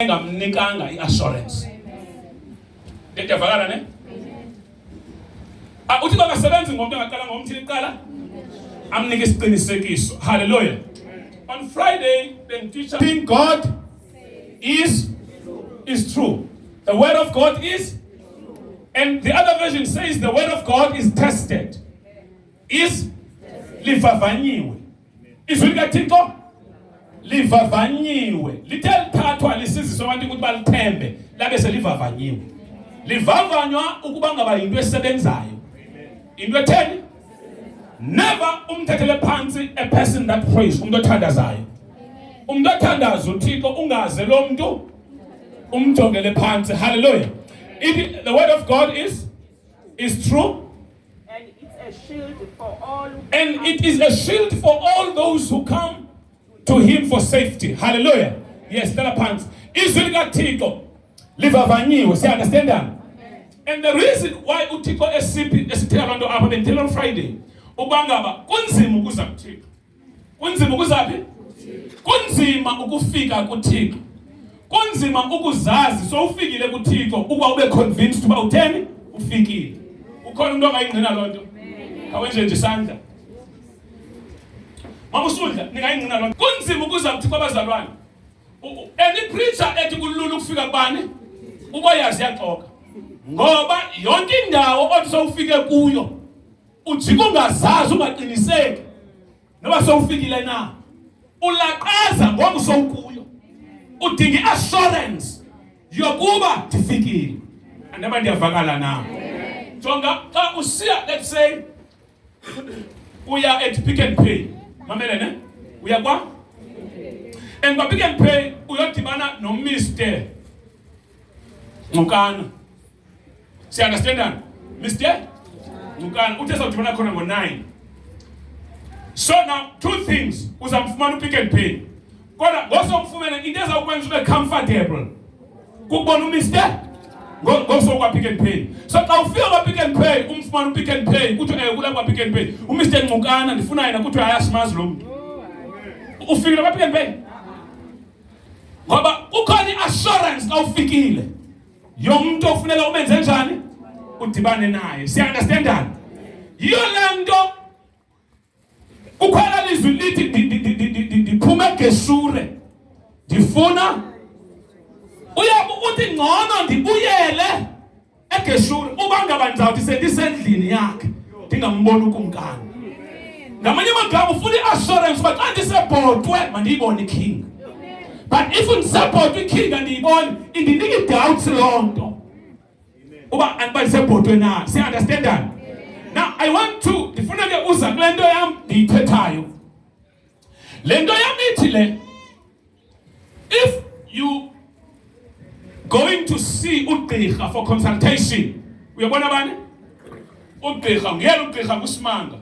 engamnikanga iassurance. Ndiyavakala ne? Uthi bangasebenzi ngomuntu engaqala ngomthini iqala amnike isiqinisekiso. Hallelujah. On Friday, the teacher think God is true. The word of God is, and the other version says the word of God is tested. Is livavanyiwe. Izwi likaThixo livavanyiwe. Lithe lithathwa lisiziswa abantu ukuthi balithembe labe selivavanyiwe. Livavanywa ukuba ngaba yinto esebenzayo. Into etheni? Never umthathele phansi a person that prays, umuntu othandazayo. Umuntu othandaza uThixo ungaze lo muntu umjongele phansi. Hallelujah. The word of God is true. And it's a shield for all. And it is a shield for all those who come to him for safety. Hallelujah. Yes, tell pants. Izwi likaThixo livavanyiwe. See, understand that? And the reason why uThixo esithela abantu apha bentela on Friday ubangaba kunzima ukuza kuThixo. Kunzima ukuzaphi? Kunzima ukufika kuThixo. Kunzima ukuzazi so ufikile kuThixo ukuba ube convinced uba utheni ufikile. Ukhona umuntu ongayingqina lonto. Kawenze nje isandla. Mamusudla ningayingqina lonto. Kunzima ukuza kuThixo abazalwane. Any preacher ethi kulula ukufika kubani uba yazi yaxoka. Ngoba yonke indawo othi sowufike kuyo ujika ungazazi ungaqiniseki noba sowufikile na ulaqaza ngoba usowukuyo udinga iassurance yokuba ndifikile andaba ndiyavakala na jonga xa usiya let's say uya at Pick and Pay mamele ne uya kwa and kwa Pick and Pay uyodibana no Mr. Ngcezula. See, understand that? Mr. Ngcezula, uthe sawudibana khona ngo-9. So now, two things. Uzamfumana Pick and Pay. Kodwa ngosomfumene into ezawukwenza ube comfortable. Kukubona uMr. Ngosokwa Pick and Pay. So xa ufika kwa Pick and Pay, umfumana Pick and Pay, kuthi kula kwa Pick and Pay. uMr. Ngcezula ndifuna yena kuthi ayasimazi lo muntu. Ufikile kwa Pick and Pay? Ngoba kukhona iassurance xa ufikile. Yomuntu ofuneka umenze njani udibane naye. See, understand that? Yiyo lento ukhona lizwi lithi ndiphuma eGeshure ndifuna uyabe uthi ngcono ndibuyele eGeshure uba ngaba ndizawuthi sendisendlini yakhe ndingamboni ukumkani. Ngamanye amagama ufuna iassurance uba xa ndisebhotwe mandiyibone iking. But if you support the king and the boy, in the nigga doubts long. And by support now. See, understand that? Now I want to definitely usa lendo yam di tetayo. Lendo yam itile. If you going to see ugqirha for consultation, uyabona bani? Ugqirha ngiyela ugqirha kusimanga.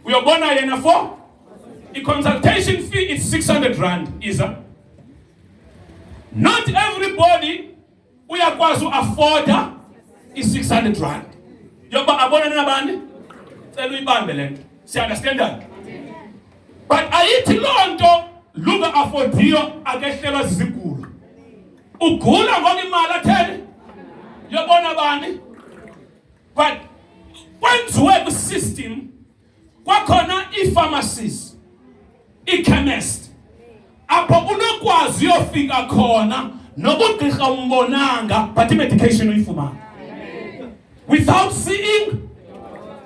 Uyabona yena for the consultation fee is 600 rand, isa. Not everybody uyakwazi afford is 600 rand. Yoba abona nabani? Cela uyibambe lento. See, understand that? But ayithi lonto lunga affordiyo akehlelwa zizigulo. Ugula ngoba imali athele. Yobona bani? But kwenziwe ku system kwakhona i-pharmacies, i-chemist. Apho unokwazi uyofika khona nobugqirha umbonanga but medication uyifumana without seeing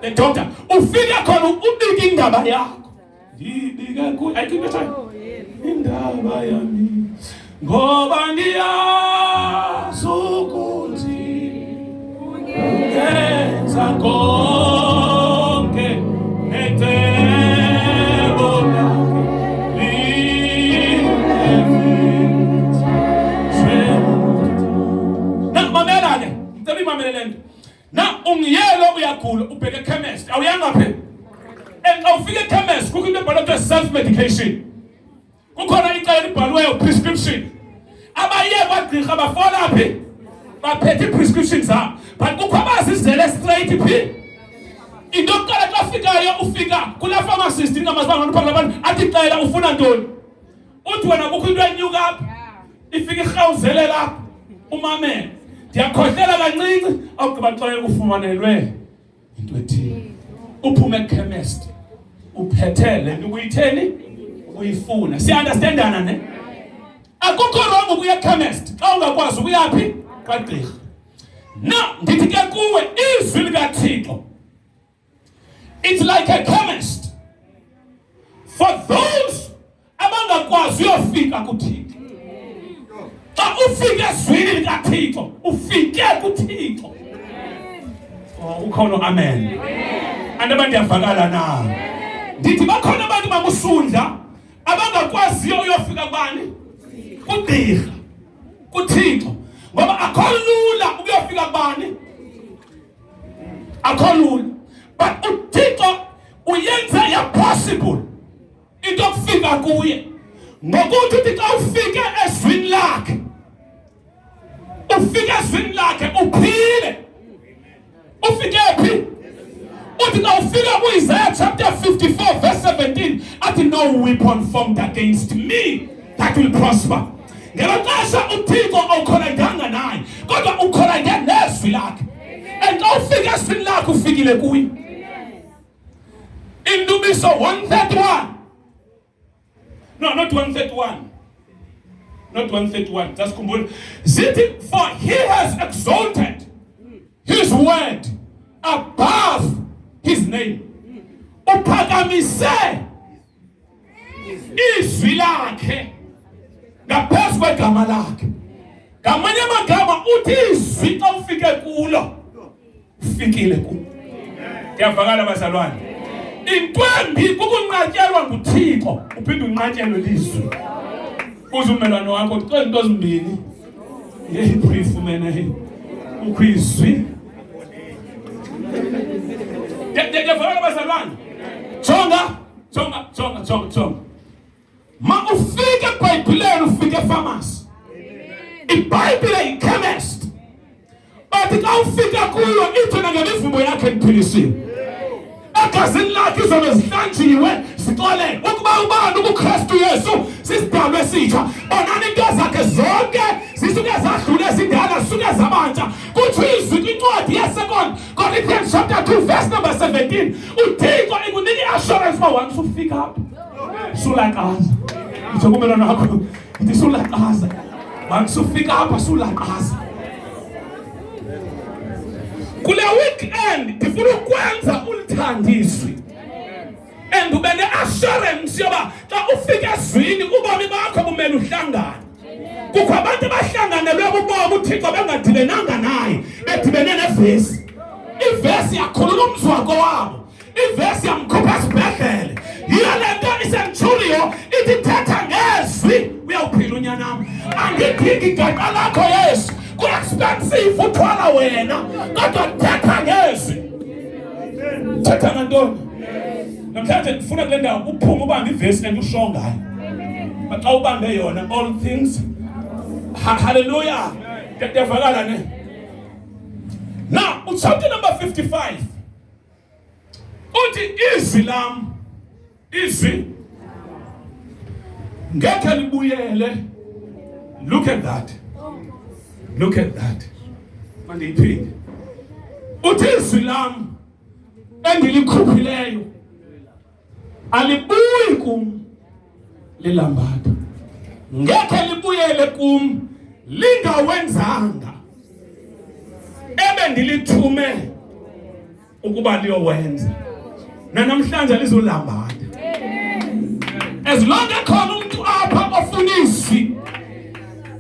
the doctor. Ufika khona ubike indaba yakho. Ndibike kuyo ayikho indaba yami ngoba ndiyazi ukuthi ungenza konke necebo lakhe. Now, ungiyelo uyagula ubheke chemist. Awuyangaphi? And awufike chemist kukho into ebhalwe self medication. Kukhona icala libhalwe prescription. Abaye bagqirha bafola phi? Baphethe prescriptions zabo. But kukho abazizele straight phi? Into yokuqala xa ufikayo ufika kula pharmacist ingamazibanga abantu athi cela ufuna ntoni? Uthi wena kukho into enyuka apha. ifike irhawuzele lapha umamele ndiyakhohlela kancinci awugqiba xa ufumanelwe into ethile uphume ekhemist uphethe le nto uyitheni uyifuna siunderstandana ne akukho wrong ukuya ekhemist xa ungakwazi ukuyaphi kwagqirha na ndithi ke kuwe izwi likaThixo it's like a chemist for those abangakwazi uyofika kuThixo xa ufike ezwini likaThixo ufike kuThixo ukhona amen abantu ndiyavakala na ndithi bakhona abantu bamusundla abangakwaziyo uyofika kubani kugqirha kuThixo ngoba akho lula ukuyofika kubani akho lula but uThixo uyenza ya possible into yokufika kuye ngokuthi uthi xa ufike ezwini lakhe ufike ezwini lakhe uphile ufike phi uthi xa ufika ku-Isaiah chapter 54 verse 17 athi no weapon formed against me that will prosper ngelo xesha uThixo awukholaganga naye kodwa ukholage nezwi lakhe and xa ufike ezwini lakhe ufikile kuye Indumiso 131 no not 131 not 131 just khumbula zithi for he has exalted his word above his name uphakamise izwi lakhe ngaphezu kwegama lakhe ngamanye amagama uthi izwi xa ufike kulo ufikile kulo ndiyavakala bazalwane intwembi kukunqatyelwa nguThixo uphinde unqatyelwe lizwi kuze ummelwane wakho xa into ezimbini yebrief mena ukwizwi ndiyavakala bazalwane jonga ma ufike eBhayibhileni ufike efamasi iBhayibhile yichemist but xa ufika kuyo ithona ngemivumbo yakhe ndiphilisiwe egazini lakhe izobe zihlanjiwe zixolele ukuba ubani ubuKristu Yesu sisidalwe esitsha bonani into zakhe zonke zisuke zadlule zindala zisuke zabantsha kuthi izwi kwincwadi ye2 Corinthians chapter 2 verse number 17 uThixo ikunika i-assurance uba once ufika apha sulakaza itsho kumelwana wakho ithi sulakaza once ufika apha sulakaza kule weekend ndifuna ukwenza ulithandiswe and ube ne-assurance yoba xa ufika ezwini ubomi bakho bumele uhlangane kukho abantu abahlanganelwe bubomi uThixo bengadibenanga naye bedibene nevesi ivesi yakhulula umzwako wabo ivesi yamkhupha esibhedlele yiyo le nto isenturio ithi thetha ngezwi uyawuphila unyanam angidingi igaqa lakho Yesu ku-expensive uthwala wena kodwa thetha ngezwi thetha ngantoni namhlanje ndifuna kule ndawo uphume ubambe ivesi and usho ngayo xa ubambe yona all things hallelujah ndiyavakala ne now uchapter number 55 uthi izwi lam izwi ngeke libuyele look at that mandiyiphinde uthi izwi lam endilikhuphileyo alibuyi kum lilambatha ngeke libuyele kum lingawenzanga ebendilithume ukuba liyowenza nanamhlanje lizolambatha as long ekhona umuntu apha ofuna izwi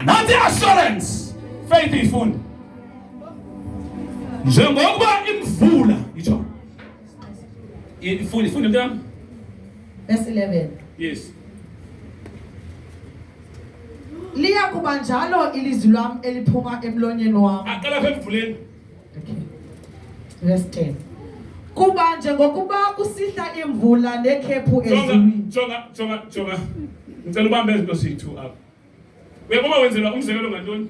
nathi assurance faith ifunda njengokuba imvula itsho ifunda mntana verse 11 yes liya kuba njalo ilizwi lwam eliphuma emlonyeni wam aqala pha emvuleni okay verse 10 kuba njengokuba kusihla imvula nekhephu ezulwini jonga ngicela ubambe izinto zi2 apha uyabona wenzelwa umzekelo ngantoni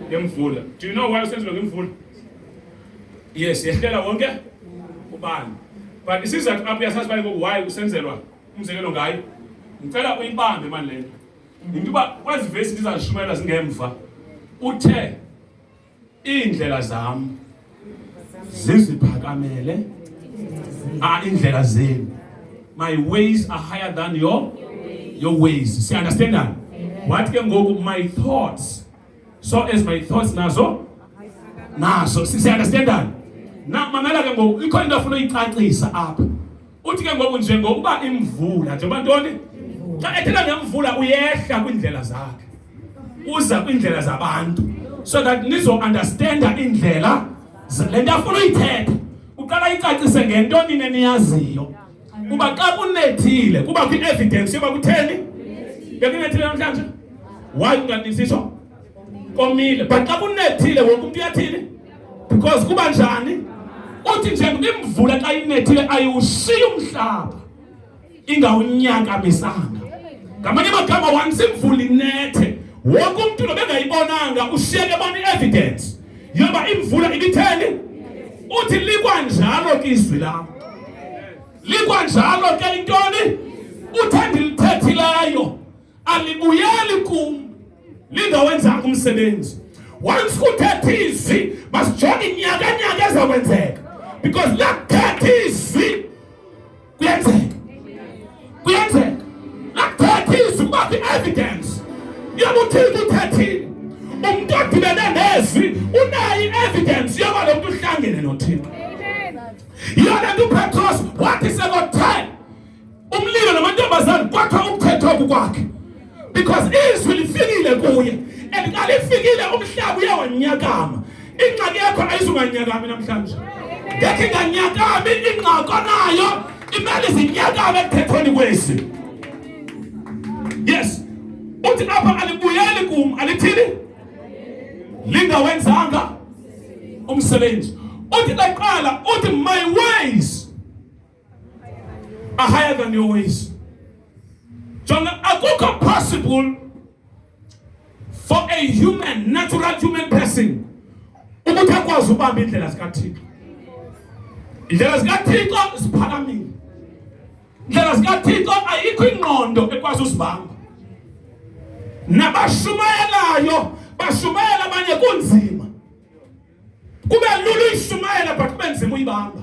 ngemvula do you know why usenzelwa ngemvula yes yehlela wonke ubani but isizathu apha yasazi bayi why usenzelwa umzekelo ngayo ngicela uyibambe manje lento Intuba kwezi verse ndizashumayela zingemva uthe indlela zami ziziphakamele indlela zenu. My ways are higher than your ways. See, understand that? What can go my thoughts? So as my thoughts nazo. See, understand that? Na mamela ke ngoku ikho into afuna uyicacisa apha. Uthi ke ngoku nje ngokuba imvula njengoba ntoni? Xa ethela ngemvula uyehla kwindlela zakhe. Uza kwindlela zabantu. So that nizo understand indlela le nto afuna uyithetha. Uqala icacise ngento nini niyaziyo. Kuba xa kunethile kuba kwi-evidence yoba kutheni? Bekunethile namhlanje? Why unganisisho? Komile. But xa kunethile wonke umuntu uyathini? Because kuba njani? Uthi nje imvula xa inethile ayiwushiya umhlaba ingawunyakamisanga. Ngamanye amagama once imvula inethe wonke umuntu lobengayibonanga ushiyeke bona i-evidence yoba imvula ibitheni. Uthi likwanjalo ke izwi lami. Likwanjalo ke intoni? Uthanda lithethileyo alibuyeli kum lingawenzanga umsebenzi. Once kuthetha izwi masijonge inyakanyaka ezakwenzeka, because lakuthetha izwi kuyenzeka. Lakuthetha izwi kuba kwi-evidence yoba uthixo uthethile. Umuntu odibene nezwi unayo i-evidence yoba lo muntu uhlangene nothixo. Yona nto uPetros wathi sekothe umlilo namantombazane kwathiwa ukuthetha oku kwakhe, because izwi lifikile kuye, and xa lifikile umhlaba uyawanyakama. Ingxaki yakho ayizunganyakami namhlanje. Ngekhe inganyakami ingxako nayo imele zinyakame ekuthethweni kwezwi. Yes. Uthi apha alibuyeli kum alithini? Lingawenzanga umsebenzi. Uthi laqala uthi my ways are higher than your ways. Jonga akukho possible for a human, natural human person ukuthi akwazi ubamba indlela zikaThixo. Indlela zikaThixo ziphakamile. Indlela zikaThixo ayikho ingqondo ekwazi usibamba. Nabashumayelayo bashumayela abanye kunzima. Kube lulu ishumayela but kube nzima uyibamba.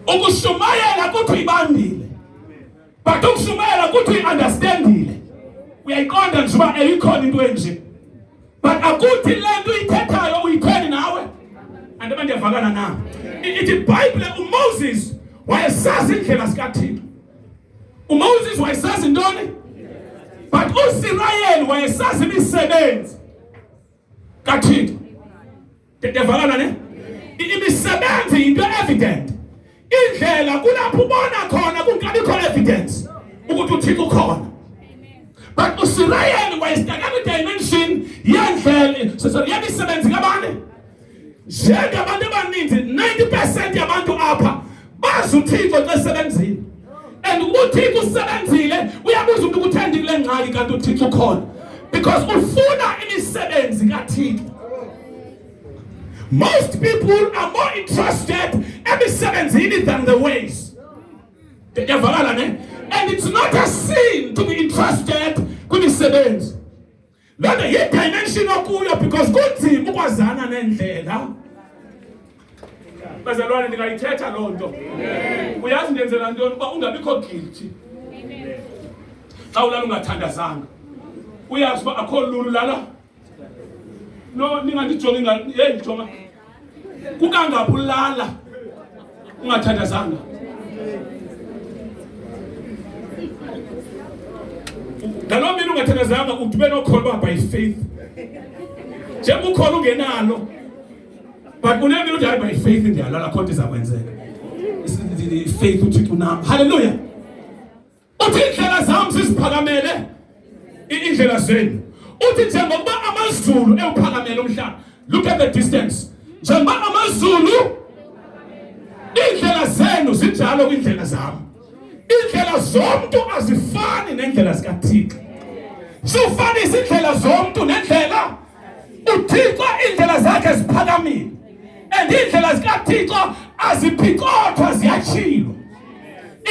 Ukushumayela kuthi uyibambile, but ukushumayela kuthi uyi-understandile. Uyayiqonda nje uba eyikhona into enje, but akuthi le nto uyithethayo uyitheni nawe. Andiba ndiyavakana na? Ithi iBhayibhile uMoses wayesazi indlela zikaThixo. uMoses wayesazi ntoni? But uSirayeli wayesazi imisebenzi kaThixo. Ndiyavakana ne? Imisebenzi yinto evident. Indlela kulapho ubona khona kungabikho evidence ukuthi uThixo ukhona. But uSirayeli wayesitaka kwi-dimension yendlela yemisebenzi kabani? Njengabantu abaninzi 90% yabantu apha bazi uThixo xa esebenzile. And uThixo usebenzile uyabuza umuntu ukuthi uthanda kule ngxaki kanti uThixo ukhona. Because ufuna imisebenzi kaThixo. Most people are more interested emisebenzini than the ways. And it's not a sin to be interested kwimisebenzi. Lona yi-dimension okuyo because kunzima ukwazana nendlela. Bazalwane ndingayithetha loo nto. Uyazi ndenzela ntoni uba ungabikho guilty. Xa ulala ungathandazanga. Uyazi uba akho lulu lala. No, ningandijongi jonga. Kukangaphi ulala ungathandazanga. Ngaloo mina ungathandazanga udube nokholwa by faith. Njengoba ukhona ungenalo, but unemini uthi hayi by faith ndiyalala khona izakwenzeka. Faith uThixo unam. Hallelujah. Uthi indlela zami ziziphakamele indlela zenu. Uthi njengokuba amazulu ewuphakamele umhlaba. Look at the distance. Njengoba amazulu indlela zenu zinjalo kwindlela zami. Indlela zomuntu azifani nendlela zikaThixo. Sifanisa indlela zomuntu nendlela uThixo indlela zakhe ziphakamile. And indlela zikaThixo aziphikothwa ziyachilwa.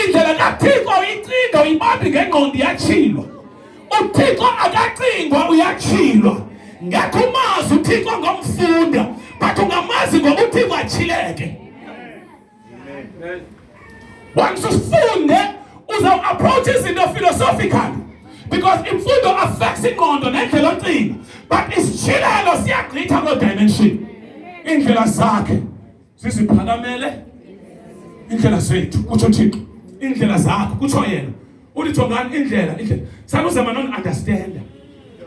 Indlela kaThixo uyicinga uyibambi ngengqondo iyachilwa. uThixo akacingwa uyachilwa. Ngakho umazi uThixo ngomfunda, but ungamazi ngoba uThixo achileke. Once ufunde uza approach izinto philosophically, because imfundo affects ingqondo nendlela ocinga, but isishilelo siyagqitha lo dimension. Indlela zakhe ziziphakamele, indlela zethu kutsho Thixo. Indlela zakhe kutsho yena. Uthi jongani indlela. Some of them are not understand.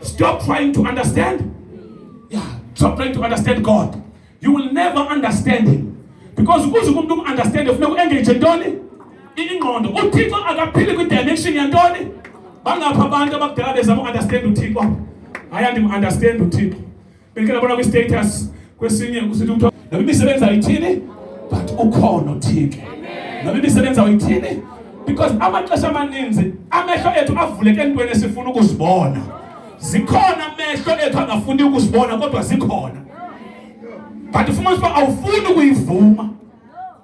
Stop trying to understand. Yeah, stop trying to understand God. You will never understand him. Because ukuze umuntu understand ufuna uengage ntoni? Ingqondo. uThixo akaphili kwi dimension yantoni? Bangapha abantu abakudala bezama understand uThixo. Hayi understand uThixo. Benike labona kwi status kwesinye kusithi uthi nabe imisebenzi ayithini? But ukhona uThixo. Nabe imisebenzi ayithini? Because amaxesha amaninzi amehlo ethu avuleke entweni esifuna ukuzibona. Zikhona amehlo ethu angafuni ukuzibona kodwa zikhona. But ufumanise uba awufuni ukuyivuma.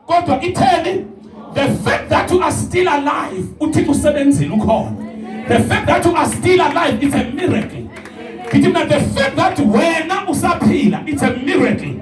Kodwa itheni? The fact that you are still alive, uThixo usebenzile ukhona. The fact that you are still alive, it's a miracle. The fact that wena usaphila, it's a miracle.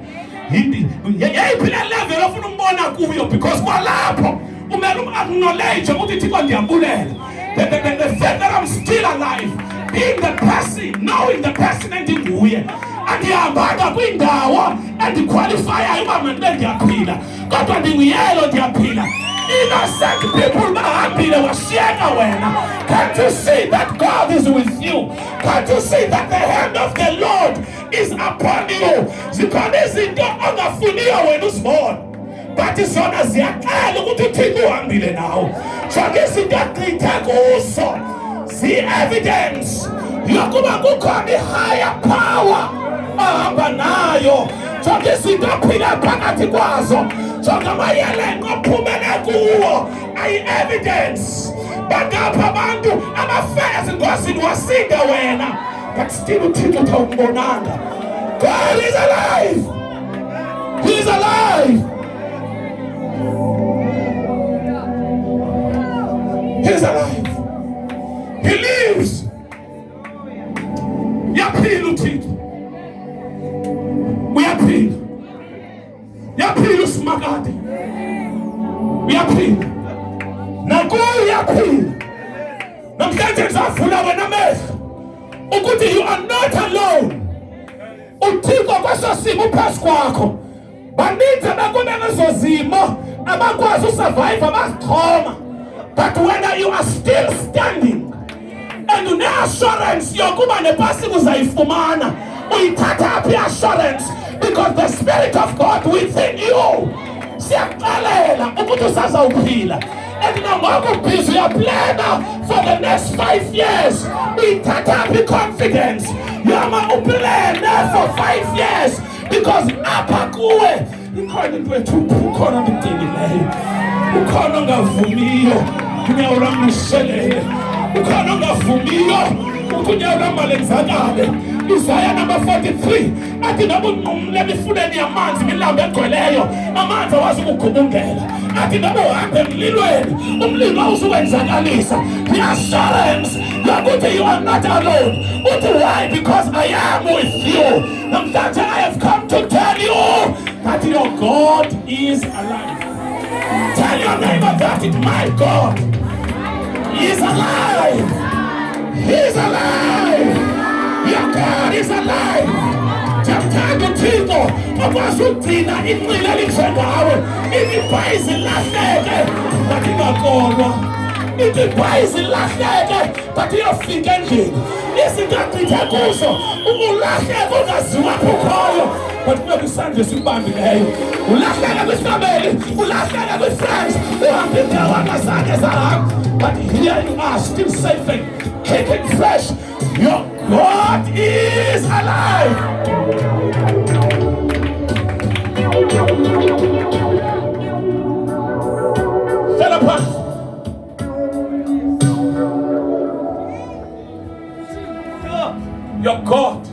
Yeyiphi le level ofuna umbona kuyo, because kwalapho umele acknowledge ukuthi Thixo ndiyabulela. The fact that I'm still alive, being the person, knowing the person endinguye, andihambanga kwindawo endiqualifyayo uba mandibe ndiyaphila, kodwa ndinguyelo ndiyaphila. Innocent people bahambile washiyeka wena. Can't you see that God is with you? Can't you see that the hand of the Lord is upon you? Zikhona izinto ongafuniyo wena uzibona, but zona ziyaqala ukuthi uThixo uhambile nawo. Jonga izinto agqithe kuzo zi-evidence yokuba kukhona i-higher power ahamba nayo. Jonga izinto aphila phakathi kwazo, jonga amayelenqe ophumele kuwo ayi-evidence. Bangapha abantu abafe ezingozini wasinda wena, but still uThixo awumbonanga. God is alive. He is alive. He is alive. He lives. Yaphila uThixo. Uyaphila. Yaphila uSimakade. Uyaphila. Nakuyo uyaphila. Namhlanje ngizavula wena amehlo ukuthi you are not alone. uThixo kweso simo phansi kwakho. Baninzi abakunezo zimo abakwazi usurvive abazichoma. But when you are still standing and une-assurance yokuba nepasi uzayifumana, uyithatha aphi i-assurance? Because the Spirit of God within you siyakuxelela ukuthi usazawuphila. And nangoku busy uyaplana for the next 5 years, uyithatha aphi i-confidence yama uplane for 5 years? Because apha kuwe ikhona into ethu, ukhona ndidingileyo, ukhona ongavumiyo unyawo lwam lushelele, ukhona ongavumiyo ukuthi unyawo lwam malenzakale. Isaya number 43 athi noba unqumle emifuleni yamanzi imilambo egcweleyo, amanzi awazi ukugubungela. Athi noba uhambe emlilweni, umlilo awuzuwenzakalisa. The assurance yokuthi you are not alone. Uthi why? Because I am with you. Namhlanje I have come to tell you that your God is alive. Tell your neighbor that it, my God is alive. He is alive. Your God is alive. Jamthanda uThixo okwazi ukugcina inqila elinjengawe. Ithi izilahleke but ingakolwa. Ithi izilahleke but iyofika endlini. Izinto agqithe kuzo ukulahleka ungaziwa ukhoyo. But kuloku isandla sikubambileyo. Ulahleka kwisifamily, ulahleka kwi-friends, uhambe indawo angazange zahamba. But here you are still safe and kicking fresh. Your God is alive. Philippa. Your God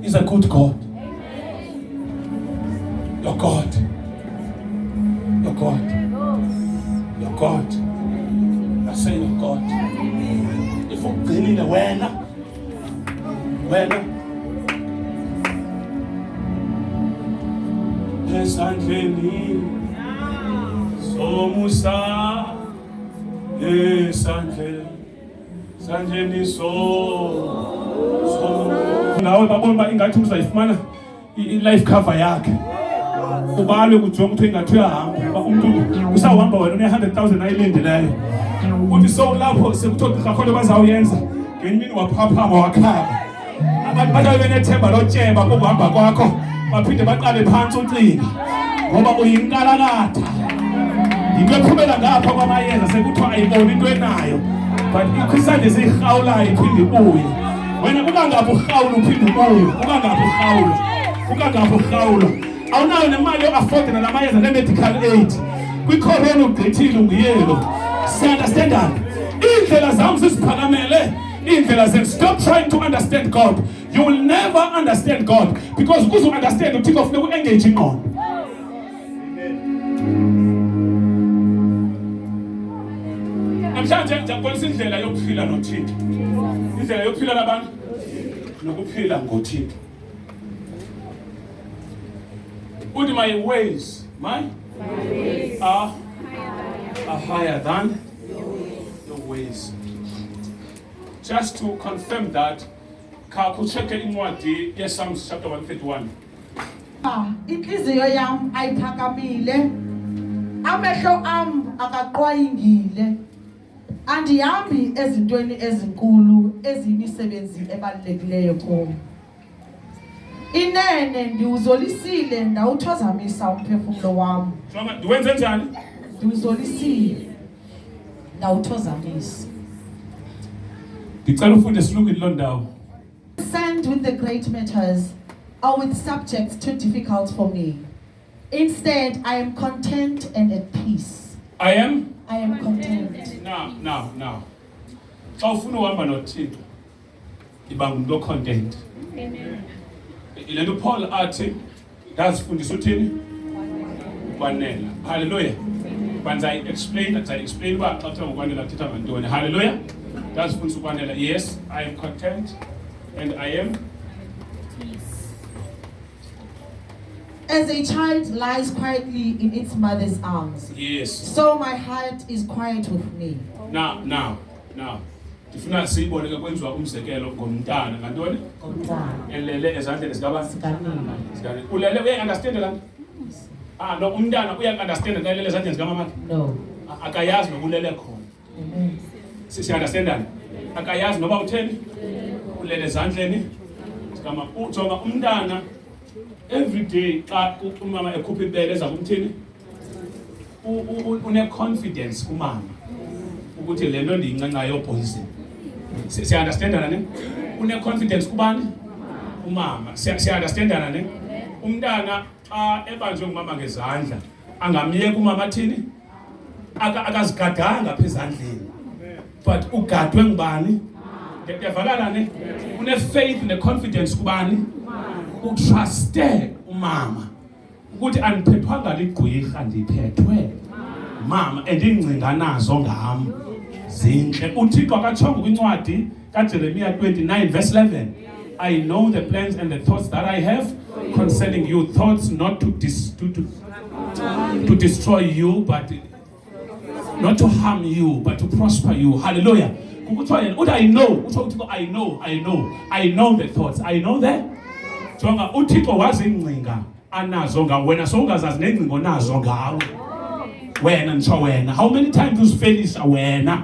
is a good God. Your God. Your God. Your God. I say your God. If ugcinile wena esandleni somusa esandleni nawe babona uba ingathi uzayifumana i-life cover yakhe ubalwe kujonga ukuthi ingathi uyahamba uba umntu usawuhamba wena une-100,000 ayilindileyo uthi sowulapho sekuthiwa gqirha bazawuyenza ngenye imini waphaphama wakhaba abantu bazabe benethemba lotyeba kokuhamba kwakho baphinde baqale phantsi ucinga ngoba uyinkalakatha yinto ephumela ngapha kwamayeza sekuthiwa ayiboni into enayo but ikwisande siyirhawulayo iphinde ibuye wena kukangaphi urhawula uphinde ubuye kukangaphi urhawula awunayo nemali yo-afode nala mayeza ne-medical aid kwicorona ugqithile unguyelo siya-understandana iindlela zam ziziphakamele iindlela zethu. Stop trying to understand God. You will never understand God because ukuze u-understand uthixo funeka u-engage ingqondo. Namhlanje ndiyakubonisa indlela yokuphila nothixo, indlela yokuphila nabantu nokuphila ngothixo. Uthi my ways are higher than your ways. Just to confirm that, kucheke incwadi ye-Psalms chapter 131. Inhliziyo yam ayiphakamile, amehlo am akaqwayingile, andihambi ezintweni ezinkulu eziyimisebenzi ebalulekileyo kum. Inene ndiwuzolisile ndawuthozamisa umphefumlo wam. Ndiwenze njani? Ndiwuzolisile ndawuthozamisa. Ndicela ufunde silungile lo ndawo. Concerned with the great matters or with subjects too difficult for me. Instead, I am content and at peace. I am content. Now. Xa ufuna uhamba nothixo iba ngumuntu o-content. Amen. Ile nto Paul athi ndazifundisa uthini? Ukwanela. Hallelujah. Banza explain uba xa kuthiwa ngokwanela kuthetha ngantoni. Hallelujah. Ndazifundisa ukwanela. Yes, I am content and I am peace. As a child lies quietly in its mother's arms. Yes. So my heart is quiet with me. Now. Ndifuna siyibone ke kwenziwa umzekelo ngomntana ngantoni? Ngomntana. Elele ezandleni zikabani? Sikanina. Ulele uya-understand la nto? No, umntana uya-understand xa elele ezandleni zikamama? No. Akayazi nokulele khona. Amen. Siya-understandana? Akayazi noba utheni? Ulele ezandleni zikamama. Ujonga umntana every day xa umama ekhupha ibele eza kumthini? Une-confidence kumama ukuthi le nto ndiyincancayo poison. Siya-understandana ne? Une-confidence kubani? Umama. Siya-understandana ne? Umntana xa ebanjwe ngumama ngezandla angamyeka umama athini? Akazigadanga apha ezandleni but ugadwe ngubani? Ndiyavakala ne? Une-faith ne-confidence kubani? Utruste umama ukuthi andiphethwanga ligqwirha ndiphethwe mama endingcinga nazo ngam zintle. uThixo akatshongo kwincwadi kaJeremiah 29 verse 11, I know the plans and the thoughts that I have concerning you, thoughts not to destroy you, but not to harm you, but to prosper you. Hallelujah. I know the thoughts, I know the jonga uThixo wazi ingcinga anazo ngawe, wena sowungazazi nengcinga onazo ngawe. Wena ntsho wena, how many times uzifelisa wena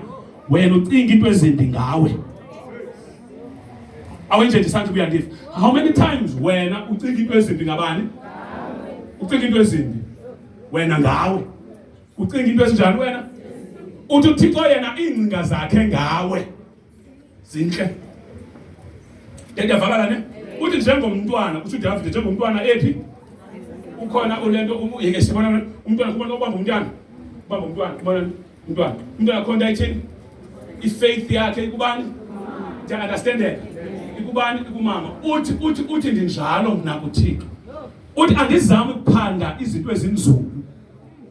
ucinga into ezimbi ngawe? Awenje ndisathi kuyandiva. How many times wena ucinga into ezimbi ngabani? Ucinga into ezimbi wena ngawe. Ucinga into ezinjani wena? Uthi uThixo yena ingcinga zakhe ngawe zinhle. Ndiyavakala ne? Uthi njengomntwana, uthi David njengomntwana ephi? Ukhona ulento uyeke sibona umntwana kubona ubamba umntwana. Ubamba umntwana, kubona umntwana khona ayithini? I-faith yakhe ikubani? Ndiya understand ikubani? Ikumama. Uthi ndinjalo mna kuThixo. Uthi andizami ukuphanda izinto ezinzulu.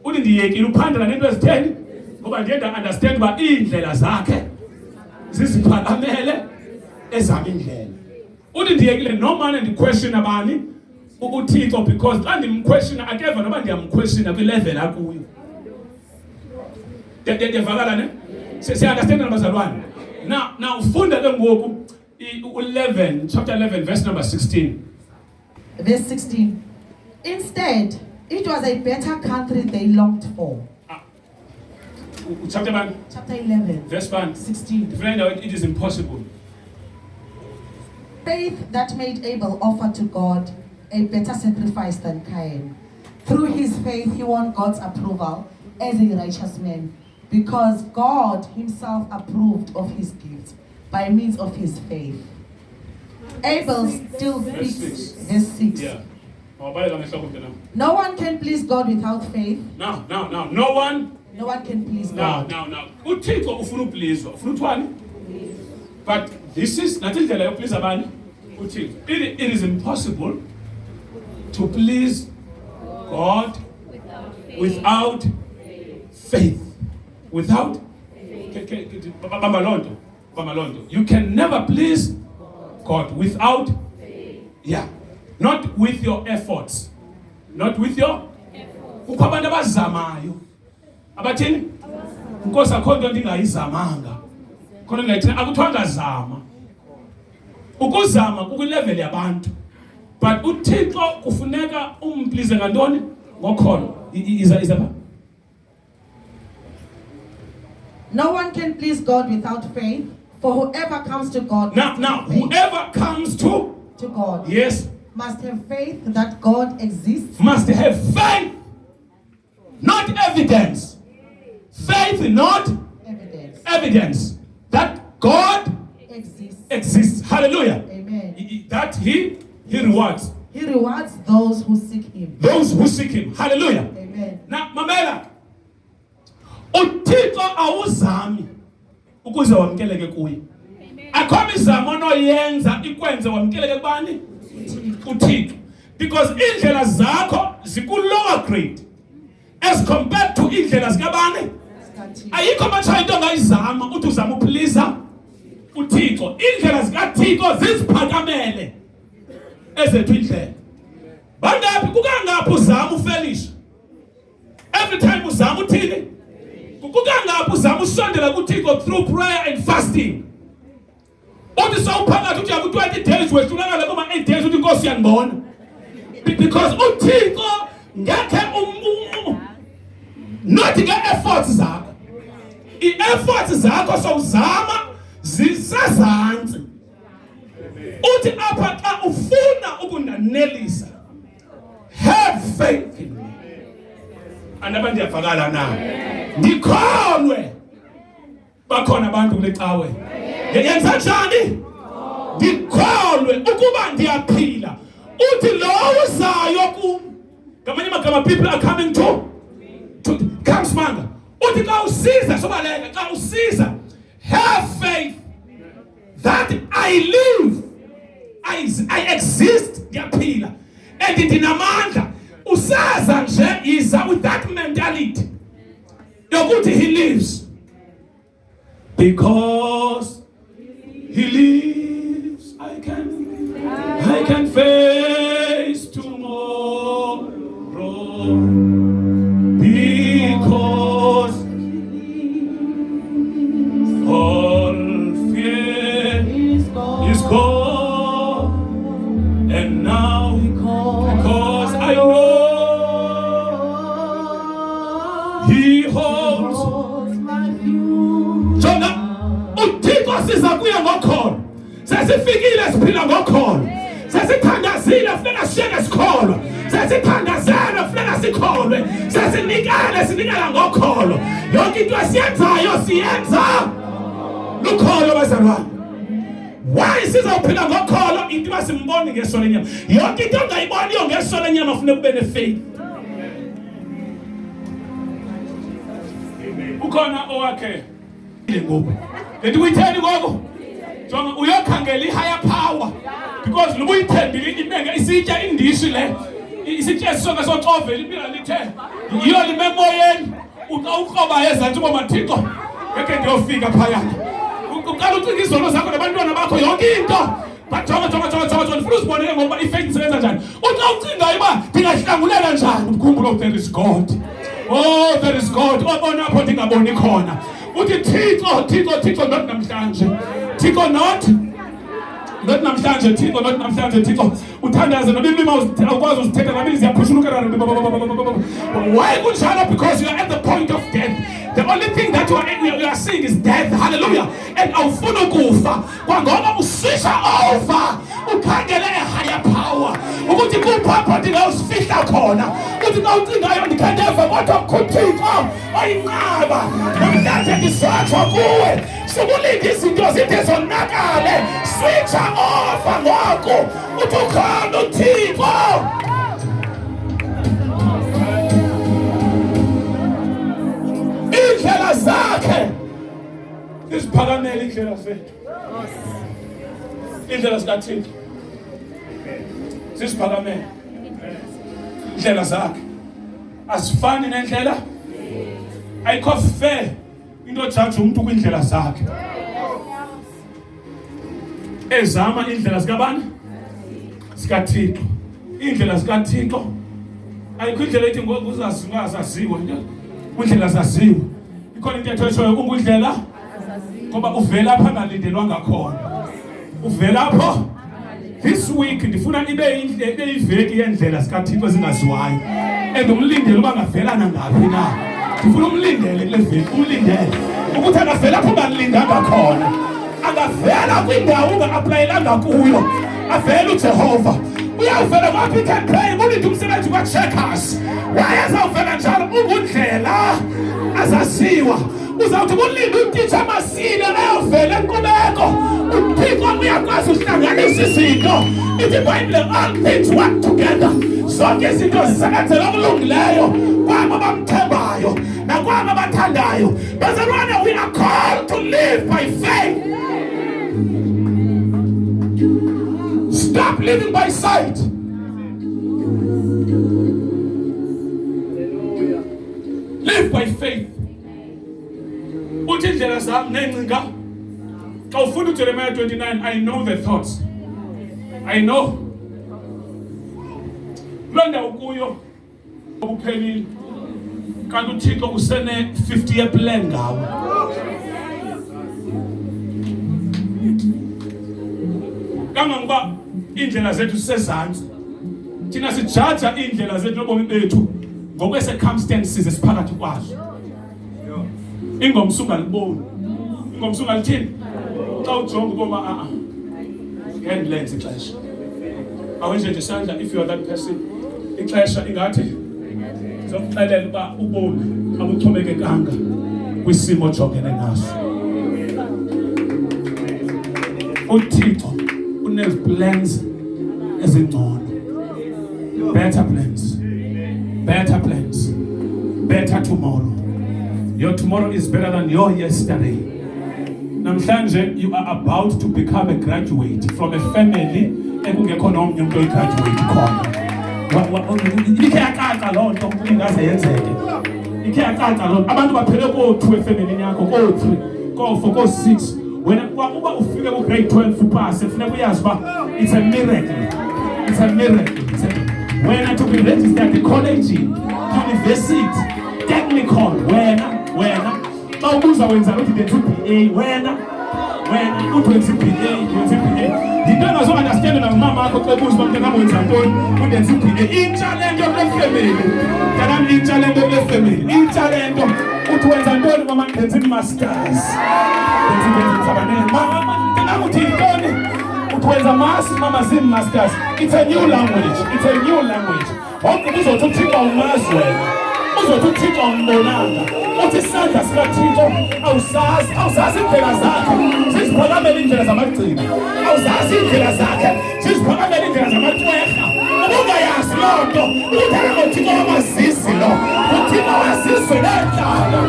Uthi ndiyekile uphandela nento ezitheni? Ngoba ndiye nda understand uba iindlela zakhe ziziphakamele ezami indlela. Uthi ndiyekile nomane ndiquestion abani uThixo, because xa ndimquestiona akeva noba ndiyamquestiona kwilevel akuyo. Ndiyavakala ne? Siya-understand nabazalwane. Now ufunda ke ngoku 11, chapter 11, verse number 16. Verse 16. Instead, it was a better country they longed for. Chapter 1. Chapter 11. Verse 1. 16. To find out it is impossible. Faith that made Abel offer to God a better sacrifice than Cain. Through his faith, he won God's approval as a righteous man, because God himself approved of his gift by means of his faith. Abel still speaks. Verse 6. Yeah. No one can please God without faith. No one can please God. uThixo ufuna uplizwa, ufuna uthwani? But this is not indlela yokupliza abani uThixo. It is impossible to please God without faith. Without Bamalondo. You can never please God without not with your efforts. Not with your kukho abantu abazamayo. Abathini? Inkosi akho nto ndingayizamanga. Khona ngithina akuthwanga zama. Ukuzama kulevel yabantu. But uThixo kufuneka umplize ngantoni? Ngokholo. Iza. No one can please God without faith, for whoever comes to God whoever comes to God, yes, must have faith that God exists. Must have faith, not evidence. Faith, not evidence that God exists. Hallelujah. Amen. That he rewards. He rewards those who seek him. Those who seek him. Hallelujah. Amen. Now, mamela. uThixo awuzami ukuze wamkeleke kuye. Akho imizamo onoyenza ikwenze wamkeleke kubani? uThixo. Because indlela zakho ziku-lower grade as compared to indlela zikabani? Ayikho matsha into ongayizama uthi uzama uphilisa uThixo. Indlela zikaThixo ziziphakamele ezethu indlela. Bangaphi kukangaphi uzama ufelisha? Every time uzama uthini? Kukangaphi uzama usondela kuThixo through prayer and fasting. Uthi sawuphakathi uthi yaku 20 days wehlulana le kuma 8 days uthi Nkosi yanibona. Because uThixo ngeke not nge-efforts zakho. I-efforts zakho sowuzama zisezantsi. Uthi apha xa ufuna ukunanelisa, have faith in me. Andaba ndiyavakala na. Ndikholwe. Bakhona abantu kule cawe. Yenza njani? Ndikholwe ukuba ndiyaphila. Uthi lo uzayo kum. Ngamanye amagama, people are coming to come smanga. Uthi xa usiza sobaleka, xa usiza, have faith that I live, I exist, ndiyaphila, and ndinamandla. Usaza nje iza with that mentality yokuthi he lives. Because he lives, I can face tomorrow. Because all fear is gone, and now because I know he holds my future. Jonah, uThixo sizakuya ngokholo. Sesifikile siphila ngokholo. Sesithandazile funeka sishiyeke sikholwa. Sesithandazele funeka sikholwe. Sinikela ngokholo. Yonke into esiyenzayo siyenza lukholo bazalwane. Why sizawuphila ngokholo? Into basimboni ngeso lenyama. Yonke into ongayiboniyo ngeso lenyama funeka ube nefaith. Ukhona owakhe ngoku. Kanti uyitheni ngoku? Jonga uyokhangela i-higher power. Because lubu ithembile imenge isitya indishi le. Isitya esisonke soxovela impila lithe. Yiyo limemoyeni. Uqoba ezantsi bomathixo. Ngeke ndiyofika phayana. uqala ucinga izono zakho nabantwana bakho yonke into. But jonga ufuna usibonele ngoba i-faith isebenza njani. Uthi ucingayo uba ndingahlangulela njani ukukhumbula there is God. Oh, there is God. Obona apho ndingaboni khona. Uthi Thixo not namhlanje. Thixo not namhlanje, Thixo not namhlanje, Thixo. Uthandaze nobimi awukwazi uzithetha nami ziyaphushulukela. Why kunjalo? Because you are at the point of death. The only thing that you are seeing is death. Hallelujah. And awufuna ukufa. Kwangoba usisha over. Ukhangele a higher power. Ukuthi kupha ndingawusifihla khona. Uthi xa ucingayo ndikhandeva kodwa kuThixo ayinqaba. Namhlanje ndisatshwa kuwe. Sukulinda izinto zide zonakale. Switch over ngoku. Uthi ukhona uThixo. Indlela zakhe ziziphakamele indlela zethu. Indlela zikaThixo ziziphakamele. Indlela zakhe asifani nendlela. Ayikho fair into judge umuntu kwindlela zakhe. Ezama indlela zikabani? ZikaThixo. Indlela zikaThixo ayikho indlela ethi ngoku uzaziwa nje. Indlela zaziwa. Ikhona into ethotshoyo ungundlela ngoba uvela apha angalindelwanga khona. Uvela apho. This week ndifuna ibe iveki yendlela zikaThixo ezingaziwayo. And umlindele uba ngavelana ngaphi na. Ndifuna umlindele kule veki, umlindele. Ukuthi angavela apho ungalindanga khona. Angavela kwindawo unga-aplayelanga kuyo. Avela uJehova. Uyavela kwa-pick and pay, ulinda umsebenzi kwa-checkers. Wayezawuvela njalo ungundlela azaziwa. Uzawuthi ulinda utitsha amasile ayovela enkqubeko. uThixo uyakwazi ukuhlanganisa izinto. Ithi iBhayibhile all things work together. Zonke izinto zisebenzela okulungileyo kwabo bamthembayo nakwabo abathandayo. Bazalwane, we are called to live by faith. Stop living by sight. Live by faith. Uthi indlela zami nengcinga. Xa ufunda uJeremiah 29, I know the thoughts. I know. Londa ukuyo obuphelile. Kanti uThixo usene 50-year plan ngawe. Kangangoba indlela zethu sisezantsi. Thina sijaja indlela zethu nobomi bethu ngokwe-circumstances esiphakathi kwazo. Ingomso ungaliboni. Ingomso ungalithini. Xa ujonga ukuba ngendlenz ixesha. Awenze nje isandla if you are that person. Ixesha ingathi zokuxelela uba ubomi abuxhomekekanga kwisimo ojongene naso. uThixo une-plans ezingcono. Better plans. Better plans. Better tomorrow. Your tomorrow is better than your yesterday. Namhlanje you are about to become a graduate from a family ekungekho nomnye umuntu oyigraduate khona. Ikhe yacaca loo nto ingaze yenzeke. Ikhe yacaca loo nto. Abantu baphele ko-2 efemelini yakho, ko-3, ko-4, ko-6. Wena uba ufike ku-grade 12 upase, funeka uyazi uba it's a miracle. It's a miracle. Wena to be registered at the college, university, technical, wena xa ubuza wenza uthi ndenza BA, wena uthi wenza BA. Yinto engazo-understand namama akho xa ebuza uba mntanam wenza ntoni, undenza BA. Intalento kule family. Mntanam, intalento kule family. Intalento uthi wenza ntoni mama, ndenza i-masters. Mama uthi yintoni? Uthi wenza mama zii-masters. It's a new language. It's a new language. Wonke uzothi uThixo umazi wena. Uzothi uThixo umbonanga. Uthi isandla sikaThixo awuzazi indlela zakhe. Siziphakamele indlela zamagcina. Awuzazi indlela zakhe. Siziphakamele indlela zamacweha. Ubungayazi loo nto. Udala ngoThixo wamazisi lo. uThixo wazizwe nentlalo.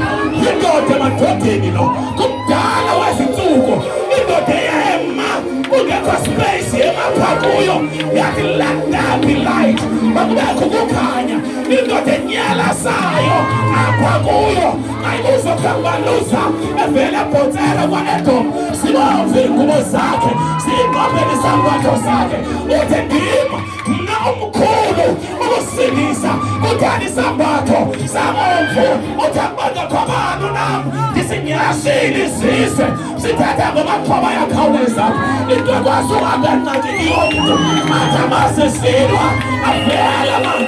Yindoda emadodeni lo. Kumdala wezinsuku. Indoda eyema. Kungekho space yemapha kuyo. yathi let there be light makubekho ukukhanya indoda enyalasayo apha kuyo ayibuzo kangaluza evela ebhotsela kwa-Edom sibomvu iingubo zakhe siyinqophele isambatho sakhe uthi ndim mna omkhulu ukusindisa kudala isambatho sabomvu uthi akubanga khobani nam ndisinyashile izizwe sithetha ngomaxhoba yakhawuleza into ekwazi uhambe encedini yomntu athi amasesilwa avela mani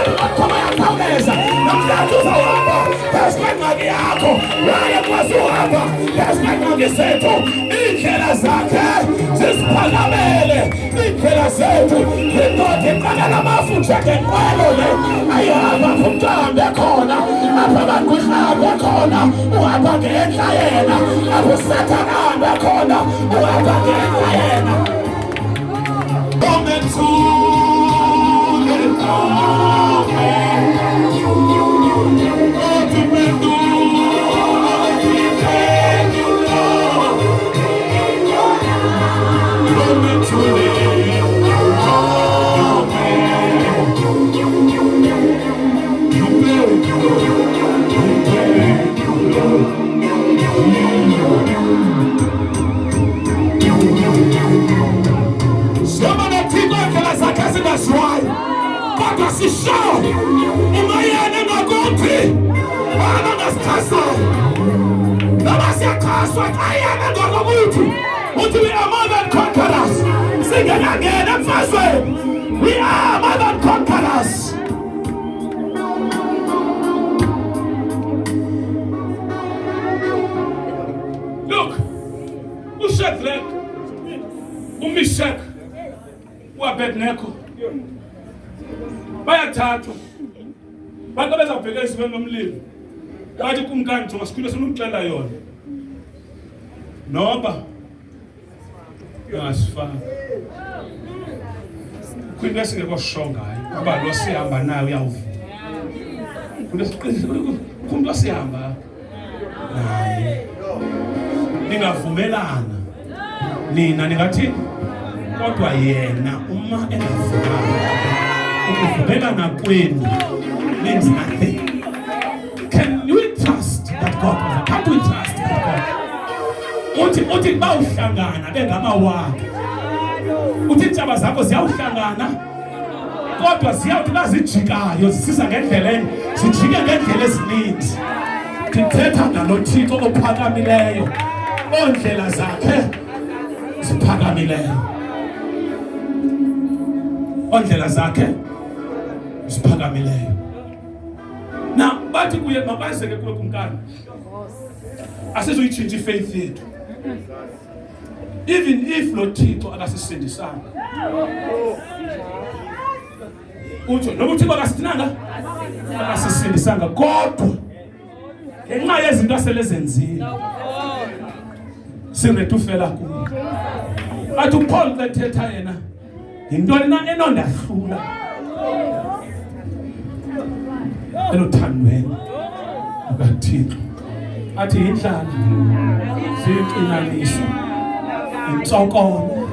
amaxhoba yakhawuleza namhlanje uzawuhamba phezu kwengxaki yakho waye kwazi uhamba phezu kwengxaki zethu iindlela zakhe ziziphakamele iindlela zethu indoda iqalela amafutha ngenqwelo le ayihamba ngumntu ahambe khona apha abagqwirha ahambe khona uhamba ngentla yena apho usathana ahambe khona uhamba ngentla yena kodwa sisho umayena ngakuthi bana ngasixhasayo noma siyaxhaswa ayena ngakuthi uthi we are more than conquerors singenangena emfazweni we are more than conquerors. Look, uShadrach, uMeshach, uAbednego bayathathwa bantu bezawubheka ezibeni lomlilo bathi kumkani jonga sikhule sinomxela yona noba ngasifaka kwinto esingekho sho ngayo kuba lo sihamba nayo uyawuvuma kumntu osihamba naye ningavumelana nina ningathini kodwa yena uma engavumanga ukuvumelana kwenu means nothing. Can we trust that God? Can't we trust that God? Uthi bawuhlangana bengamawakhe uthi intshaba zakho ziyawuhlangana kodwa ziyawuthi bazijikayo zisisa ngendlela zijike ngendlela ezininzi ndithetha nalo Thixo ophakamileyo ondlela zakhe ziphakamileyo ondlela zakhe ziphakamileyo. Na bathi kuye mabazeke kuwe kumkani asizoyitshintsha ifaith yethu even if lo Thixo akasisindisanga uthi noma uThixo akasithinanga akasisindisanga kodwa ngenxa yezinto aselezenzile siredu fela kuye athi uPaul ethetha yena yintoni na enondahlula elothandweni ukaThixo athi indlala zixinaniso intsokolo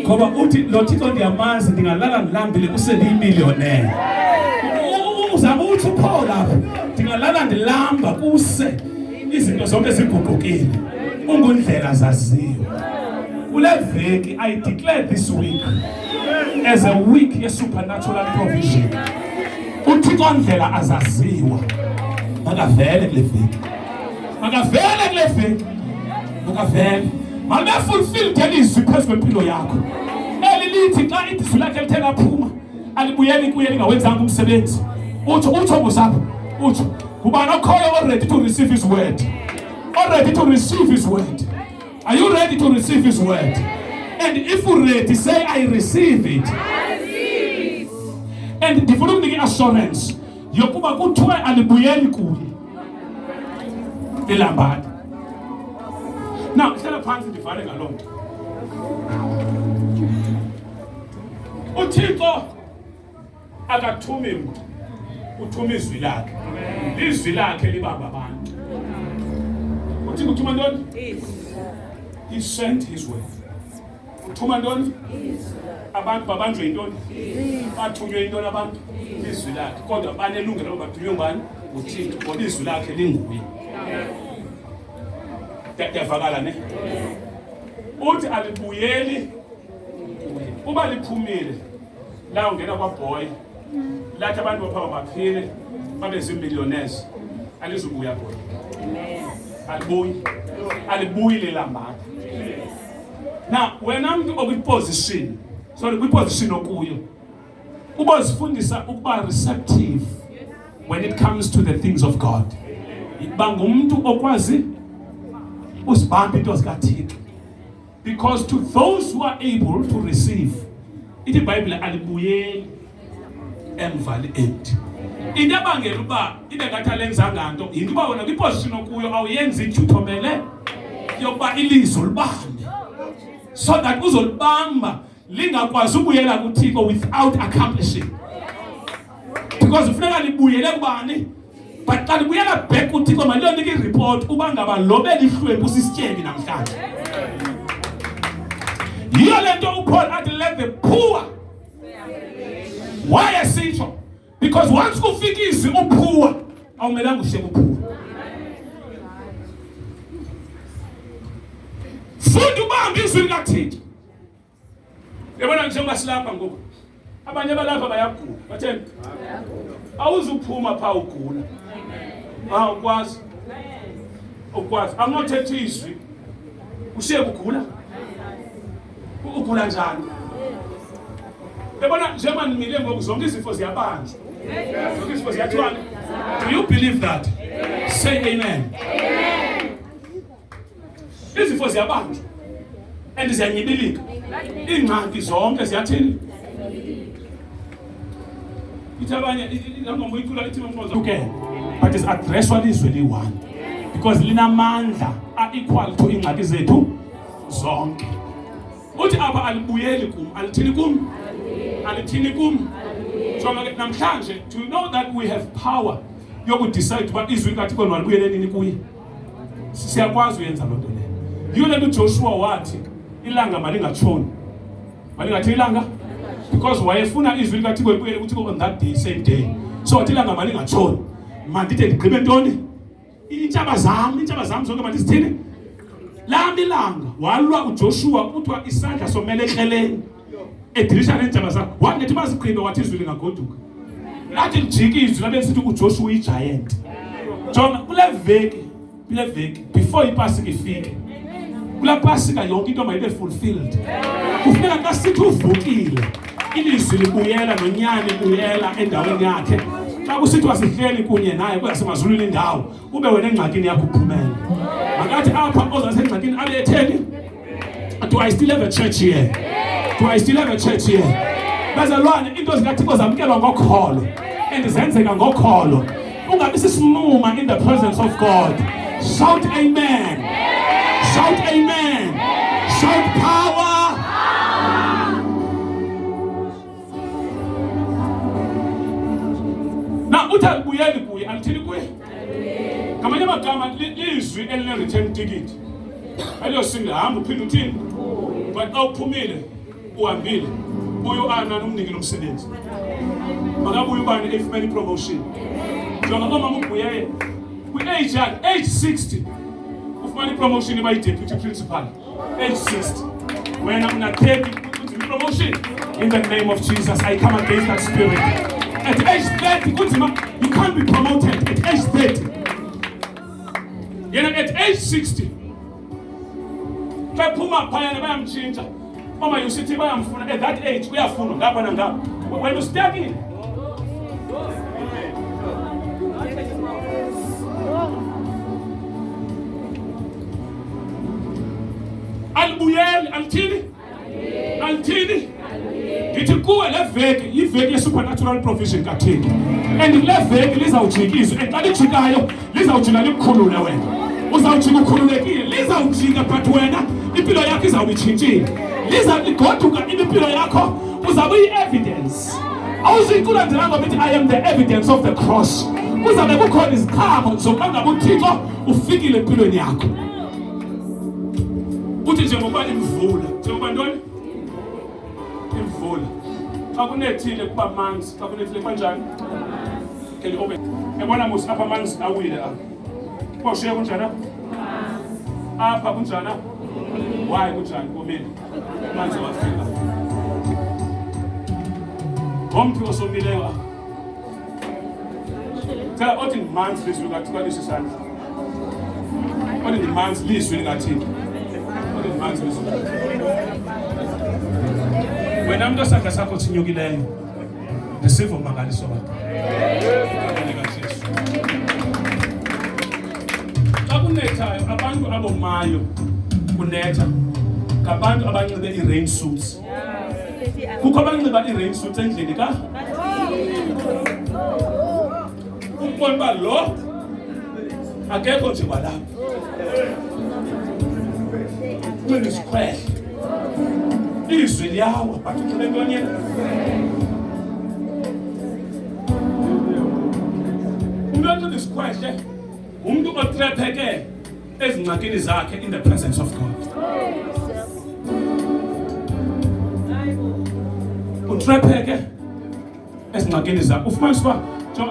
ngoba uthi lo Thixo ndiyamazi ndingalala ndilambile kuseliyimillionaire uzama uthi uPaul lapha ndingalala ndilamba kuse izinto zonke ziguqukile ungundlela zaziwe kule veki I declare this week as a week ye supernatural provision uThixo ndlela azaziwa makavele kule veki makavele kule veki makavele mabe fulfill delizwi phezu kwempilo yakho elilithi xa idizwi lakhe lithe laphuma alibuyeli kuye lingawenzanga umsebenzi utsho ngusapho utsho kubani okhoyo already to receive his word already to receive his word. Are you ready to receive his word? And if you're ready, say I receive it. I receive it. And ndifuna ukunike assurance yokuba kuthiwe alibuyeli kuye elambani. Now hlala phansi ndivale ngaloo nto. uThixo akathumi mntu uthuma izwi lakhe izwi lakhe libamba abantu. uThixo uthuma ntoni? He sent his word. Uthuma ntoni? abantu babanjwe intoni bathunywe intoni abantu izwi lakhe kodwa banelungelo bathunywe ngani uThixo ngoba izwi lakhe linguye yavakala ne uthi alibuyeli uba liphumile la ungena kwaBoy lathi abantu bapha baphile babe zimillionaires alizubuya Boy alibuyi lelambatha. Now wena umuntu okwiposition kwiposition okuyo ubozifundisa ukuba receptive when it comes to the things of God. Iba ngumuntu okwazi usibamba into zikaThixo, because to those who are able to receive, ithi iBhayibhile alibuyeli emva empty. Into abangela uba ibe ngathi alenzanga nto yinto uba wena kwiposition okuyo awuyenzi ithuthomele yokuba ilizwi libambe, so that uzolibamba lingakwazi ukubuyela kuThixo without accomplishing, because ufuneka libuyele kubani. But xa libuyela back kuThixo maliyonike ireport uba ngaba lobela ihlwempu sisityebi namhlanje. Yiyo le nto uPaul athi let the poor. Why esitsho? Because once kufika izwi uphuwa awumelanga uhleke uphuwa. Funda ubambe izwi likaThixo. Yabona njengoba silapha ngoku abanye balapha bayagula batheni awuzuphuma pha ugula ukwazi angothetha izwi ushiye kugula ugula njani. Yabona njengoba nimile ngoku zonke izifo ziyabanjwa zonke izifo ziyathwana. Do you believe that? Say amen. Izifo ziyabanjwa and ziyanyibilika. Ingxaki zonke ziyathini ithabanye ngombo icula ithi mfozo okay, but is addressed izwi liyi-1 because linamandla equal to ingxaki zethu zonke. Uthi apha alibuyeli kum alithini kum. So namhlanje do you know that we have power yokudecide uba izwi likaThixo malibuyele nini kuye? Siyakwazi uyenza loo nto leyo. Yiyo le nto uJoshua wathi ilanga malingatshoni malingathi ilanga, because wayefuna izwi likaThixo libuyele kuThixo on that day, same day. So wathi ilanga malingatshoni mandide ndigqibe ntoni iintshaba zam zonke mandizithini lami ilanga. Walwa uJoshua kuthiwa isandla somele ekreleni edirisha neentshaba zakho wanethi bazigqibe wathi izwi lingagoduka lathi lijike izwi labe sithi uJoshua uyi-giant. Jonga kule veki before ipasika ifike kula pasika yonke into mayibe fulfilled. Kufuneka xa sithi uvukile ilizwi libuyela nonyani buyela endaweni yakhe. Xa kusithiwa sihleli kunye naye kuyasemazulwini indawo ube wena engxakini yakho uphumele. Makathi apha ozasengxakini abe etheni, do I still have a church here? Do I still have a church here? Bazalwane into zikaThixo zamkelwa ngokholo and zenzeka ngokholo. Ungabi sisinuma in the presence of God. Shout amen. Shout amen. Shout power. Now uthi alibuyeli kuye alithini kuye? Ngamanye amagama izwi eline return ticket aliyosinga hamba uphinde uthini, but xa uphumile uhambile uyo ana nomniki nomsebenzi makabuye ubani efumene promotion. Jonga omama ubuyeye kwi-age yakhe age 60 ufumane promotion by deputy principal age 60. Wena una 30 uthi promotion in the name of Jesus. I come against that spirit. At age 30 you can't be promoted at age 30. At age 60 phuma phayana bayamtshintsha mama yusithi bayamfuna at that age uyafunwa ngapha nangapha when you study. Albuyeli alithini ngithi kuwe le veki yiveki ye-supernatural provision kaThixo, and le veki lizawujika izwi and xa lijikayo lizawujika likukhulule wena. Uzawujika ukhululekile, lizawujika but wena impilo yakho izawube itshintshile. Ligoduka impilo yakho uzawube iyi-evidence. Awuzuyiculandelanga bithi I am the evidence of the cross. Kuzabe kukhona iziqhamo zokuba ngabe uThixo ufikile empilweni yakho. Uthi njengoba imvula, njengoba ntoni? Imvula. Ngcezula. Xa kunethile kuba manzi, xa kunethile kanjani? Can you open? Yabona mos apha amanzi awile apha. Kwashiya kunjani? Apha kunjani? Why kunjani komile? Manzi wafika. Ngomthi osomileyo apha. Tell othi manzi lizwi ngathiwa lisisandla. Othi manzi lizwi lingathini? Othi manzi lizwi. Wena umuntu osandla sakho sinyukileyo. Ndisiva umangaliso wakho. Xa kunethayo abantu abomayo kunetha ngabantu abanxibe i-rain suits. Kukho abanxiba i-rain suits endlini ka? Umbona uba lo akekho nje kwalapha. Kunxiba isikhwehle. Izwi liyawa but unxibe ntoni yena? Umuntu isikhwehle umuntu otrepheke ezingxakini zakhe in the presence of God. Utrepheke ezingxakini zakhe. Ufumanisa uba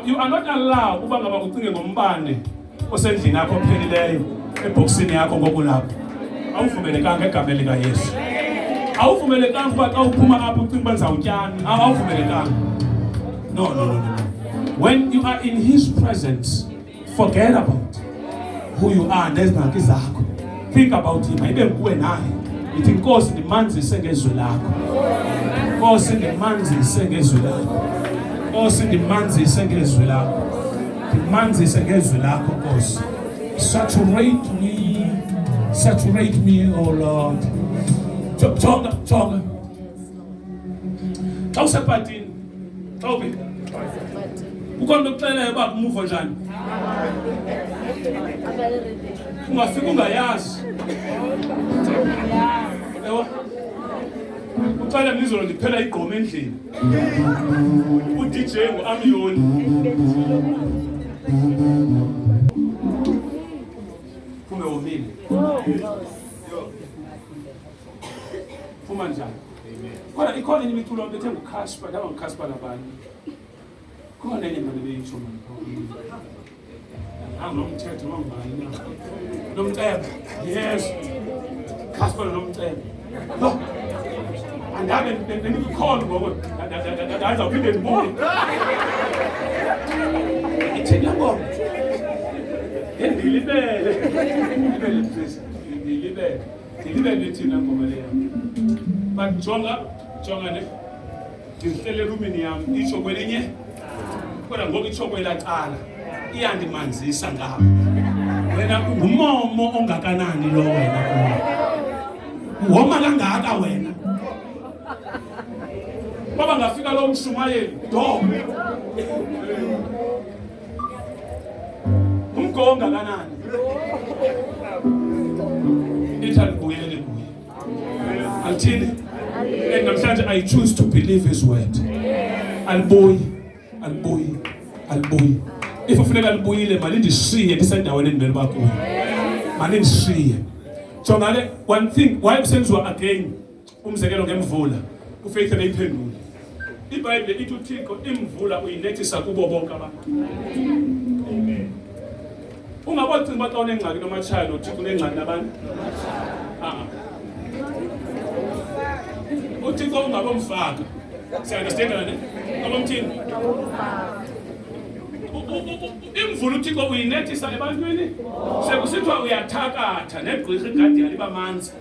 you are not allowed uba ngaba ucinge ngombane osendlini yakho ophelileyo eboxini yakho ngokulapha. Awuvumelekanga egameni lika Yesu. Awuvumelekanga uba xa uphuma apho ucinga uba ndizawutyana. Awuvumelekanga. No. When you are in his presence, forget about who you are nezingxaki zakho. Think about him. Ibe nguwe naye. Ithi Nkosi ndimanzise ngezwi lakho. Nkosi ndimanzise ngezwi lakho. Nkosi ndimanzise ngezwi lakho. Ndimanzise ngezwi lakho Nkosi. Saturate me, oh Lord. Jonga. Xa usephatini. Xa uphi? Ukhona ukuxelela uba umuva njani? Ungafika ungayazi. Ewa. Uqala ngizolo ndiphela igqoma endlini. U-DJ ngu-Amiyoni. Kume womile. Fuma njani? Kodwa ikhona enye imiculo bethe nguCasper, ndaba nguCasper nabani. Khona enye manje beyitsho manje. Angomthetho wangibani na. Nomcebo. Yes. Casper nomcebo. No. Andabe bengikhona ngoba ndaza uphinde ndibuye. Ithina ngoma. Ndilibele thina ngoma leyo. But jonga ne. Ndihlele roomini yami itsho kwelinye. Kodwa ngoku itsho kwelacala. Iyandimanzisa ngapha. Wena ngumomo ongakanani lo wena. Uhoma kangaka wena. Baba ngafika lo mshumayeli do. Umgonga kanani. Ithali kuye. Althini. And namhlanje I choose to believe his word. Alibuyi. If ufuneka libuyile mali ndishiye ndisendaweni endibele bakuyo. Mali ndishiye. Jongale one thing why kusenziwa again umzekelo ngemvula ufaith ebeyiphendula. iBhayibhile ithi uThixo imvula uyinethisa kubo bonke abantu. Amen. Ungabacinga uba xa unengxaki nomatshaya noThixo unengxaki nabantu. uThixo ungabomfaka. Siyanderstandana ne? Ngabomthini? Imvula uThixo uyinethisa ebantwini. Sekusithiwa uyathakatha negqirha igadi yaliba manzi.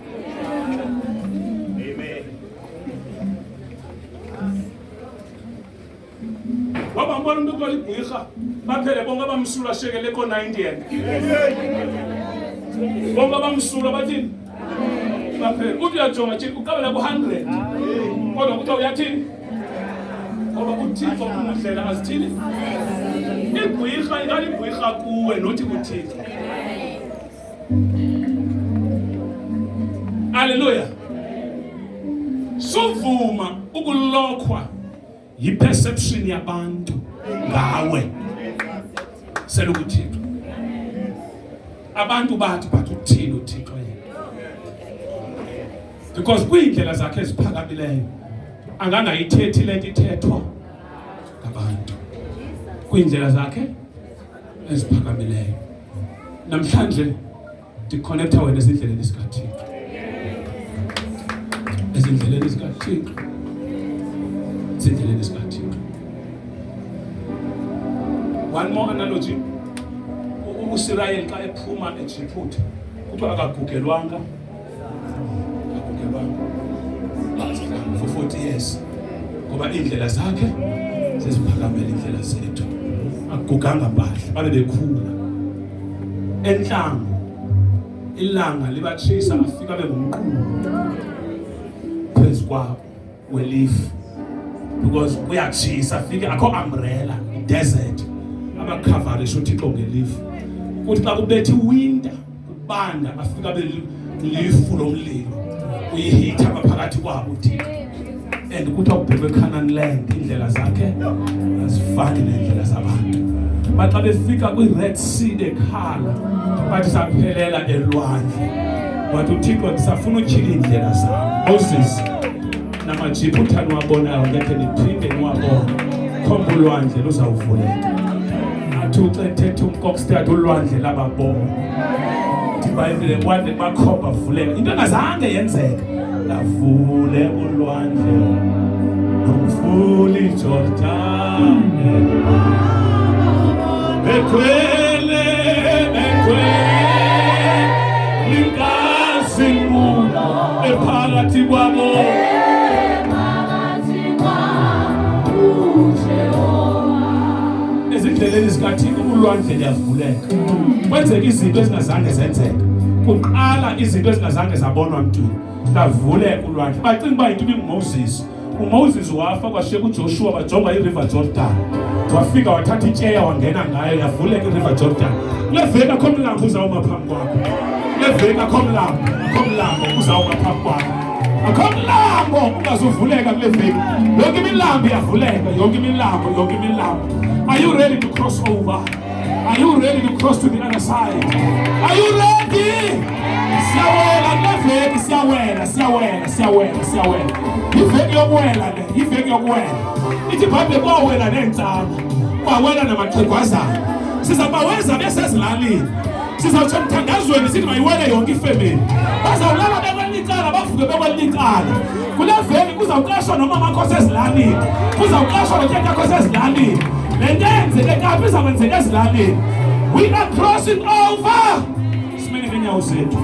Amen. Waba mbona umuntu oligqirha baphele bonke abamsula shekele ko-90. Bonke abamsula bathini? Baphele. Uthi uyajonga nje ukabela ku-100. Kodwa kuthiwa uyathini? Ngoba uThixo umdlela azithini? Igqirha ingaligqirha kuwe nothi kuThixo. Hallelujah. Suvuma ukulokhwa yi-perception yabantu ngawe. SelukuThixo. Abantu bathi uthini uThixo yena. Because kuyindlela zakhe eziphakamileyo angangayithethi le nto ithethwa ngabantu kwiindlela zakhe eziphakameleyo. Namhlanje ndiconnecta wena ezindleleni zikaThixo, ezindleleni zikaThixo, ezindleleni zikaThixo. One more analogy. USirayeli xa ephuma eJiphuta kuthiwa akagugelwanga for 40 years ngoba iindlela zakhe zeziphakamele iindlela zethu. Akuguganga mpahla, babe bekhula entlango, ilanga libatshisa afika bengumqulu phezu kwabo welifu because kuyatshisa afike akho umbrella desert abakhavarisha uThixo ngelifu. Kuthi xa kubethe winter kubanda afika belifu lomlilo uyihitha phakathi kwabo uThixo. And kuthi awubhekwe eCanaan land indlela zakhe azifani neendlela zabantu. Baxa befika kwi-Red Sea ekhala bathi saphelela elwandle. Wathi uThixo ndisafuna utyhila iindlela zabo. Moses namaJiphuta niwabonayo ngekhe niphinde niwabone. Khomba ulwandle luzawuvuleka. Athi ucethethe umkokstad ulwandle lababona. Ndibhayibhile kwade bakhomba vuleka. Into engazange yenzeka. Lavule ulwandle nomfuli Jordan. Bekwele linkazimu ephakathi kwabo. Ezindleleni zikaThixo ulwandle liyavuleka. Kwenzeka izinto ezingazange zenzeka. Kuqala izinto ezingazange zabonwa mntwini. Lavuleka ulwandle. Bacinga uba yinto ibinguMoses. uMoses wafa kwashiyeka uJoshua bajonga iRiver Jordan. Wafika wathatha ityeya wangena ngayo yavuleka iRiver Jordan. Kule veki akho mlambo uzawuma phambi kwakho. Kule veki akho mlambo uzawuma phambi kwakho. Akho mlambo ungazuvuleka kule veki. Yonke imilambo iyavuleka, yonke imilambo. Are you ready to cross over? Are you ready to cross to the other side? Are you ready? Siyawela kule veki, siyawela. Iveki yokuwela. Ithi Bhayibhile kwawela neentsana, kwawela namaxhegwazana. Sizabaweza besezilalini. Sizawutsho emthandazweni sithi mayiwele yonke ifemeli. Bazawulala bekwelinye icala, bavuke bekwelinye icala. Kule veki kuzawuqashwa nomama akho sezilalini. Kuzawuqashwa notata akho sezilalini. Le nto yenzeke kaphi izakwenzeka ezilalini. We are crossing over. Simele ngeenyawo zethu.